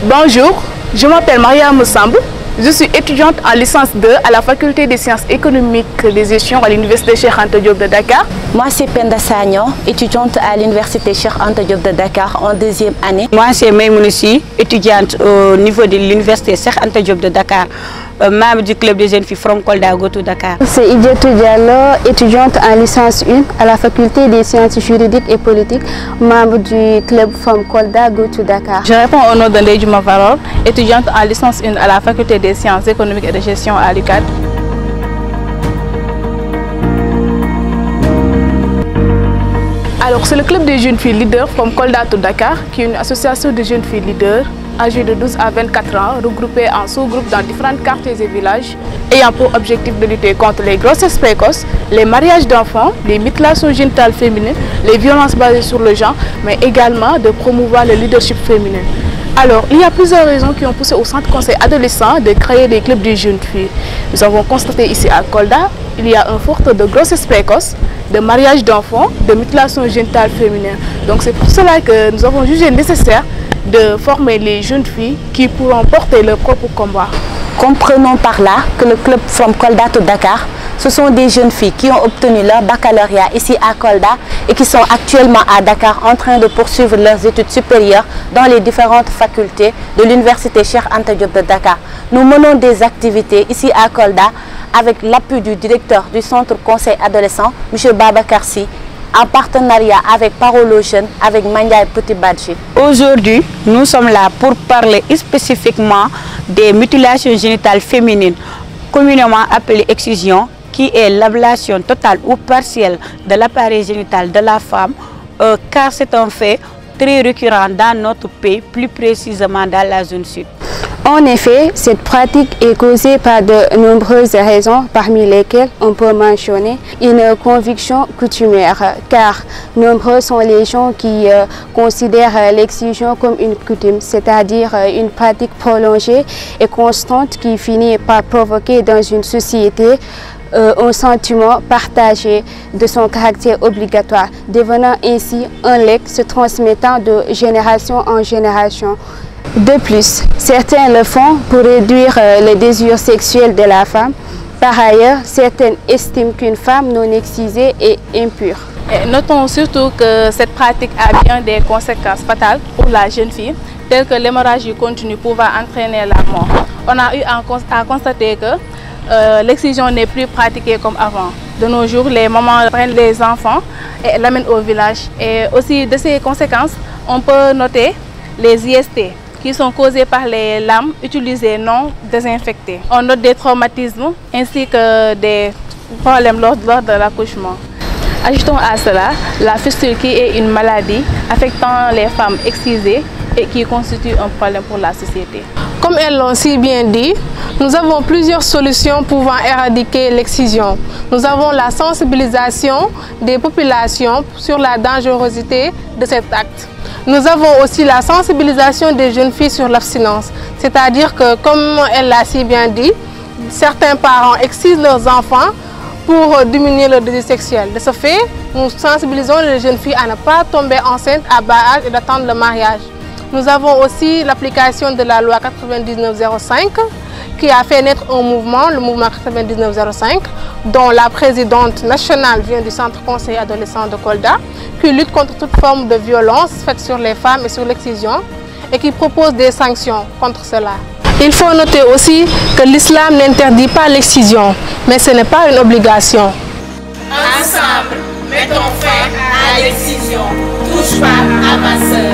Bonjour, je m'appelle Maria Moussamb. Je suis étudiante en licence 2 à la faculté des sciences économiques et de gestion à l'université Cheikh Anta Diop de Dakar. Moi, c'est Penda Sagno, étudiante à l'université Cheikh Anta Diop de Dakar en deuxième année. Moi, c'est Maïmounisi, étudiante au niveau de l'université Cheikh Anta Diop de Dakar, membre du club des jeunes filles From Kolda Go to Dakar. C'est Idietou Diallo, étudiante en licence 1 à la faculté des sciences juridiques et politiques, membre du club From Kolda Go to Dakar. Je réponds au nom de Ndeye Diouma Varor, étudiante en licence 1 à la faculté des sciences économiques et de gestion à l'UCAD. Alors, c'est le club des jeunes filles leaders From Kolda to Dakar, qui est une association de jeunes filles leaders âgées de 12 à 24 ans, regroupées en sous-groupes dans différents quartiers et villages, ayant pour objectif de lutter contre les grossesses précoces, les mariages d'enfants, les mutilations génitales féminines, les violences basées sur le genre, mais également de promouvoir le leadership féminin. Alors, il y a plusieurs raisons qui ont poussé au centre conseil adolescent de créer des clubs de jeunes filles. Nous avons constaté ici à Kolda, il y a un fort taux de grossesse précoce, de mariage d'enfants, de mutilation génitale féminine. Donc c'est pour cela que nous avons jugé nécessaire de former les jeunes filles qui pourront porter leur propre combat. Comprenons par là que le club From Kolda to Dakar, ce sont des jeunes filles qui ont obtenu leur baccalauréat ici à Kolda et qui sont actuellement à Dakar en train de poursuivre leurs études supérieures dans les différentes facultés de l'université Cheikh Anta Diop de Dakar. Nous menons des activités ici à Kolda avec l'appui du directeur du centre conseil adolescent, M. Babacar Sy, en partenariat avec Parole aux jeunes, avec Mandiaye Petit Badji. Aujourd'hui, nous sommes là pour parler spécifiquement des mutilations génitales féminines, communément appelées excision, qui est l'ablation totale ou partielle de l'appareil génital de la femme, car c'est un fait très récurrent dans notre pays, plus précisément dans la zone sud. En effet, cette pratique est causée par de nombreuses raisons, parmi lesquelles on peut mentionner une conviction coutumière, car nombreux sont les gens qui considèrent l'excision comme une coutume, c'est-à-dire une pratique prolongée et constante qui finit par provoquer dans une société un sentiment partagé de son caractère obligatoire, devenant ainsi un legs se transmettant de génération en génération. De plus, certains le font pour réduire le désir sexuel de la femme. Par ailleurs, certaines estiment qu'une femme non excisée est impure. Et notons surtout que cette pratique a bien des conséquences fatales pour la jeune fille, telles que l'hémorragie continue pouvant entraîner la mort. On a eu à constater que l'excision n'est plus pratiquée comme avant. De nos jours, les mamans prennent les enfants et l'amènent au village. Et aussi de ces conséquences, on peut noter les IST, qui sont causées par les lames utilisées non désinfectées. On note des traumatismes ainsi que des problèmes lors de l'accouchement. Ajoutons à cela la fistule qui est une maladie affectant les femmes excisées et qui constitue un problème pour la société. Comme elles l'ont si bien dit, nous avons plusieurs solutions pouvant éradiquer l'excision. Nous avons la sensibilisation des populations sur la dangerosité de cet acte. Nous avons aussi la sensibilisation des jeunes filles sur l'abstinence. C'est-à-dire que, comme elle l'a si bien dit, certains parents excisent leurs enfants pour diminuer leur désir sexuel. De ce fait, nous sensibilisons les jeunes filles à ne pas tomber enceinte à bas âge et d'attendre le mariage. Nous avons aussi l'application de la loi 9905 qui a fait naître un mouvement, le mouvement 9905, dont la présidente nationale vient du centre conseil adolescent de Kolda, qui lutte contre toute forme de violence faite sur les femmes et sur l'excision et qui propose des sanctions contre cela. Il faut noter aussi que l'islam n'interdit pas l'excision, mais ce n'est pas une obligation. Ensemble, mettons fin à l'excision. Touche pas à ma sœur.